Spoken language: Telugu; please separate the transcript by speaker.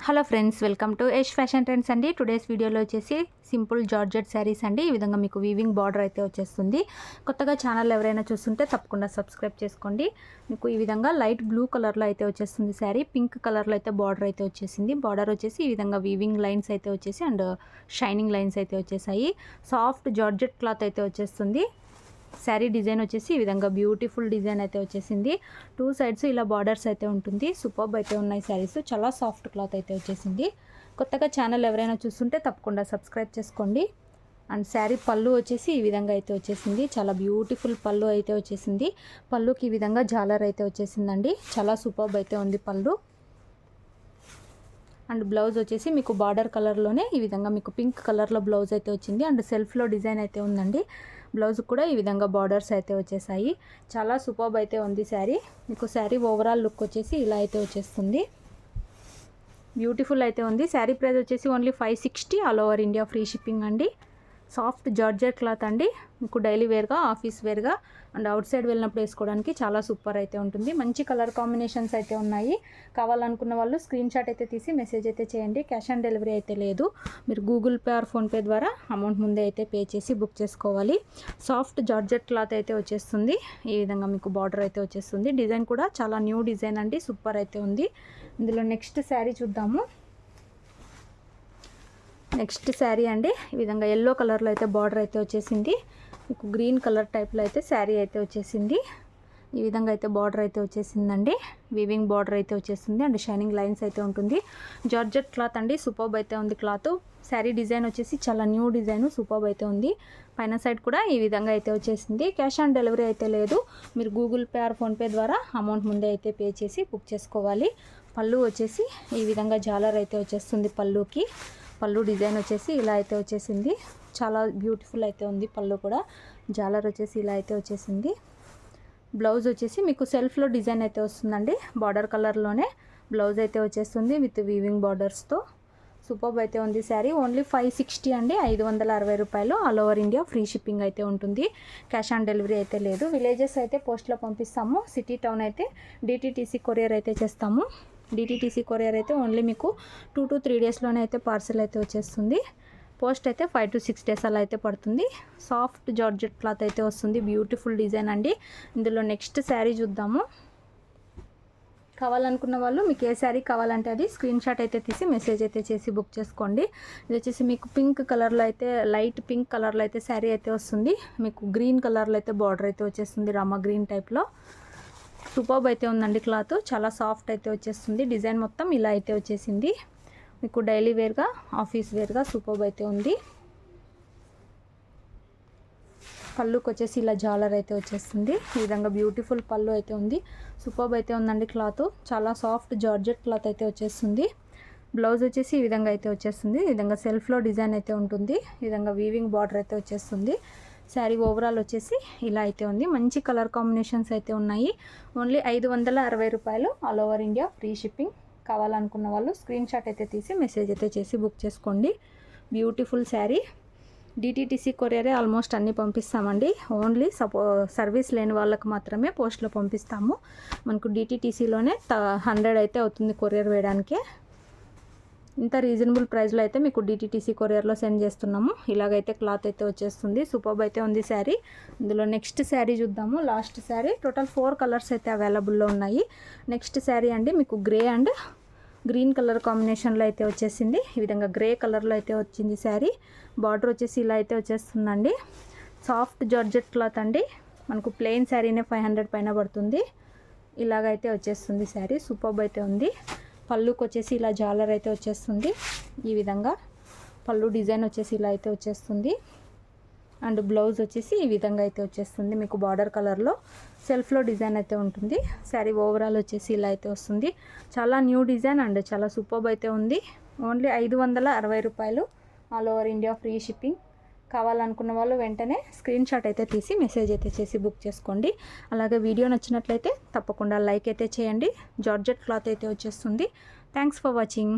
Speaker 1: Hello friends, welcome to Yash fashion trends అండి. టుడేస్ వీడియోలో వచ్చేసి సింపుల్ జార్జెట్ శారీస్ అండి. ఈ విధంగా మీకు వీవింగ్ బార్డర్ అయితే వచ్చేస్తుంది. కొత్తగా ఛానల్ ఎవరైనా చూస్తుంటే తప్పకుండా సబ్స్క్రైబ్ చేసుకోండి. మీకు ఈ విధంగా లైట్ బ్లూ కలర్లో అయితే వచ్చేస్తుంది శారీ. పింక్ కలర్లో అయితే బార్డర్ అయితే వచ్చేసింది. బార్డర్ వచ్చేసి ఈ విధంగా వీవింగ్ లైన్స్ అయితే వచ్చేసి అండ్ షైనింగ్ లైన్స్ అయితే వచ్చేసాయి. సాఫ్ట్ జార్జెట్ క్లాత్ అయితే వచ్చేస్తుంది. శారీ డిజైన్ వచ్చేసి ఈ విధంగా బ్యూటిఫుల్ డిజైన్ అయితే వచ్చేసింది. టూ సైడ్స్ ఇలా బార్డర్స్ అయితే ఉంటుంది. సూపర్బ్ అయితే ఉన్నాయి శారీస్. చాలా సాఫ్ట్ క్లాత్ అయితే వచ్చేసింది. కొత్తగా ఛానల్ ఎవరైనా చూస్తుంటే తప్పకుండా సబ్స్క్రైబ్ చేసుకోండి. అండ్ శారీ పళ్ళు వచ్చేసి ఈ విధంగా అయితే వచ్చేసింది. చాలా బ్యూటిఫుల్ పళ్ళు అయితే వచ్చేసింది. పళ్ళుకి ఈ విధంగా జాలర్ అయితే వచ్చేసిందండి. చాలా సూపర్బ్ అయితే ఉంది పళ్ళు. అండ్ బ్లౌజ్ వచ్చేసి మీకు బార్డర్ కలర్లోనే ఈ విధంగా మీకు పింక్ కలర్లో బ్లౌజ్ అయితే వచ్చింది. అండ్ సెల్ఫ్లో డిజైన్ అయితే ఉందండి. బ్లౌజ్ కూడా ఈ విధంగా బార్డర్స్ అయితే వచ్చేసాయి. చాలా సూపర్బ్ అయితే ఉంది శారీ. మీకు శారీ ఓవరాల్ లుక్ వచ్చేసి ఇలా అయితే వచ్చేస్తుంది. బ్యూటిఫుల్ అయితే ఉంది. శారీ ప్రైస్ వచ్చేసి only 560, all over India free shipping అండి. సాఫ్ట్ జార్జెట్ క్లాత్ అండి. మీకు డైలీ వేర్గా, ఆఫీస్ వేర్గా అండ్ అవుట్ సైడ్ వెళ్ళినప్పుడు వేసుకోవడానికి చాలా సూపర్ అయితే ఉంటుంది. మంచి కలర్ కాంబినేషన్స్ అయితే ఉన్నాయి. కావాలనుకున్న వాళ్ళు స్క్రీన్ షాట్ అయితే తీసి మెసేజ్ అయితే చేయండి. క్యాష్ ఆన్ డెలివరీ అయితే లేదు. మీరు గూగుల్ పే ఆర్ ఫోన్పే ద్వారా అమౌంట్ ముందే అయితే పే చేసి బుక్ చేసుకోవాలి. సాఫ్ట్ జార్జెట్ క్లాత్ అయితే వచ్చేస్తుంది. ఈ విధంగా మీకు బార్డర్ అయితే వచ్చేస్తుంది. డిజైన్ కూడా చాలా న్యూ డిజైన్ అండి. సూపర్ అయితే ఉంది. ఇందులో నెక్స్ట్ శారీ చూద్దాము. నెక్స్ట్ శారీ అండి. ఈ విధంగా ఎల్లో కలర్లో అయితే బార్డర్ అయితే వచ్చేసింది. మీకు గ్రీన్ కలర్ టైప్లో అయితే శారీ అయితే వచ్చేసింది. ఈ విధంగా అయితే బార్డర్ అయితే వచ్చేసిందండి. వీవింగ్ బార్డర్ అయితే వచ్చేస్తుంది అండ్ షైనింగ్ లైన్స్ అయితే ఉంటుంది. జార్జెట్ క్లాత్ అండి. సూపర్బ్ అయితే ఉంది క్లాత్. శారీ డిజైన్ వచ్చేసి చాలా న్యూ డిజైన్. సూపర్బ్ అయితే ఉంది. పైన సైడ్ కూడా ఈ విధంగా అయితే వచ్చేసింది. క్యాష్ ఆన్ డెలివరీ అయితే లేదు. మీరు గూగుల్ పే ఆర్ ఫోన్పే ద్వారా అమౌంట్ ముందే అయితే పే చేసి బుక్ చేసుకోవాలి. పళ్ళు వచ్చేసి ఈ విధంగా జాలర్ అయితే వచ్చేస్తుంది. పళ్ళు డిజైన్ వచ్చేసి ఇలా అయితే వచ్చేసింది. చాలా బ్యూటిఫుల్ అయితే ఉంది. పళ్ళు కూడా జాలర్ వచ్చేసి ఇలా అయితే వచ్చేసింది. బ్లౌజ్ వచ్చేసి మీకు సెల్ఫ్లో డిజైన్ అయితే వస్తుందండి. బార్డర్ కలర్లోనే బ్లౌజ్ అయితే వచ్చేస్తుంది విత్ వీవింగ్ బార్డర్స్తో. సూపర్బ్ అయితే ఉంది శారీ. ఓన్లీ 560 అండి. 560 రూపాయలు. All over India free shipping అయితే ఉంటుంది. క్యాష్ ఆన్ డెలివరీ అయితే లేదు. విలేజెస్ అయితే పోస్ట్లో పంపిస్తాము. సిటీ టౌన్ అయితే డిటీటీసీ కొరియర్ అయితే చేస్తాము. డిటీటీసీ కొరియర్ అయితే ఓన్లీ మీకు 2 to 3 డేస్లోనే అయితే పార్సల్ అయితే వచ్చేస్తుంది. పోస్ట్ అయితే 5 to 6 డేస్ అలా అయితే పడుతుంది. సాఫ్ట్ జార్జెట్ క్లాత్ అయితే వస్తుంది. బ్యూటిఫుల్ డిజైన్ అండి. ఇందులో నెక్స్ట్ శారీ చూద్దాము. కావాలనుకున్న వాళ్ళు మీకు ఏ శారీ కావాలంటే అది స్క్రీన్ షాట్ అయితే తీసి మెసేజ్ అయితే చేసి బుక్ చేసుకోండి. ఇది వచ్చేసి మీకు పింక్ కలర్లో అయితే, లైట్ పింక్ కలర్లో అయితే శారీ అయితే వస్తుంది. మీకు గ్రీన్ కలర్లో అయితే బార్డర్ అయితే వచ్చేస్తుంది. రామా గ్రీన్ టైప్లో. సూపర్బ్ అయితే ఉందండి క్లాత్. చాలా సాఫ్ట్ అయితే వచ్చేస్తుంది. డిజైన్ మొత్తం ఇలా అయితే వచ్చేసింది. మీకు డైలీ వేర్గా, ఆఫీస్ వేర్గా సూపర్బ్ అయితే ఉంది. పళ్ళుకి వచ్చేసి ఇలా జాలర్ అయితే వచ్చేస్తుంది. ఈ విధంగా బ్యూటిఫుల్ పళ్ళు అయితే ఉంది. సూపర్బ్ అయితే ఉందండి క్లాత్. చాలా సాఫ్ట్ జార్జెట్ క్లాత్ అయితే వచ్చేస్తుంది. బ్లౌజ్ వచ్చేసి ఈ విధంగా అయితే వచ్చేస్తుంది. ఈ విధంగా సెల్ఫ్లో డిజైన్ అయితే ఉంటుంది. ఈ విధంగా వీవింగ్ బార్డర్ అయితే వచ్చేస్తుంది. శారీ ఓవరాల్ వచ్చేసి ఇలా అయితే ఉంది. మంచి కలర్ కాంబినేషన్స్ అయితే ఉన్నాయి. ఓన్లీ 560 రూపాయలు. All over India free shipping. కావాలనుకున్న వాళ్ళు స్క్రీన్ షాట్ అయితే తీసి మెసేజ్ అయితే చేసి బుక్ చేసుకోండి. బ్యూటిఫుల్ శారీ. డిటీటీసీ కొరియరే ఆల్మోస్ట్ అన్నీ పంపిస్తామండి. ఓన్లీ సర్వీస్ లేని వాళ్ళకి మాత్రమే పోస్ట్లో పంపిస్తాము. మనకు డిటీటీసీలోనే 100 అయితే అవుతుంది కొరియర్ వేయడానికి. ఇంత రీజనబుల్ ప్రైస్లో అయితే మీకు డిటీటీసీ కొరియర్లో సెండ్ చేస్తున్నాము. ఇలాగైతే క్లాత్ అయితే వచ్చేస్తుంది. సూపర్బ్ అయితే ఉంది శారీ. ఇందులో నెక్స్ట్ శారీ చూద్దాము. లాస్ట్ శారీ. టోటల్ 4 కలర్స్ అయితే అవైలబుల్లో ఉన్నాయి. నెక్స్ట్ శారీ అండి. మీకు గ్రే అండ్ గ్రీన్ కలర్ కాంబినేషన్లో అయితే వచ్చేసింది. ఈ విధంగా గ్రే కలర్లో అయితే వచ్చింది శారీ. బార్డర్ వచ్చేసి ఇలా అయితే వచ్చేస్తుందండి. సాఫ్ట్ జార్జెట్ క్లాత్ అండి. మనకు ప్లెయిన్ శారీనే 500 పైన పడుతుంది. ఇలాగైతే వచ్చేస్తుంది శారీ. సూపర్బ్ అయితే ఉంది. పళ్ళుకి వచ్చేసి ఇలా జాలర్ అయితే వచ్చేస్తుంది. ఈ విధంగా పళ్ళు డిజైన్ వచ్చేసి ఇలా అయితే వచ్చేస్తుంది. అండ్ బ్లౌజ్ వచ్చేసి ఈ విధంగా అయితే వచ్చేస్తుంది. మీకు బార్డర్ కలర్లో సెల్ఫ్లో డిజైన్ అయితే ఉంటుంది. శారీ ఓవరాల్ వచ్చేసి ఇలా అయితే వస్తుంది. చాలా న్యూ డిజైన్ అండ్ చాలా సూపర్బ్ అయితే ఉంది. ఓన్లీ 560 రూపాయలు. All over India free shipping. కావాలనుకున్న వాళ్ళు వెంటనే స్క్రీన్ షాట్ అయితే తీసి మెసేజ్ అయితే చేసి బుక్ చేసుకోండి. అలాగే వీడియో నచ్చినట్లయితే తప్పకుండా లైక్ అయితే చేయండి. జార్జెట్ క్లాత్ అయితే వచ్చేస్తుంది. Thanks for watching.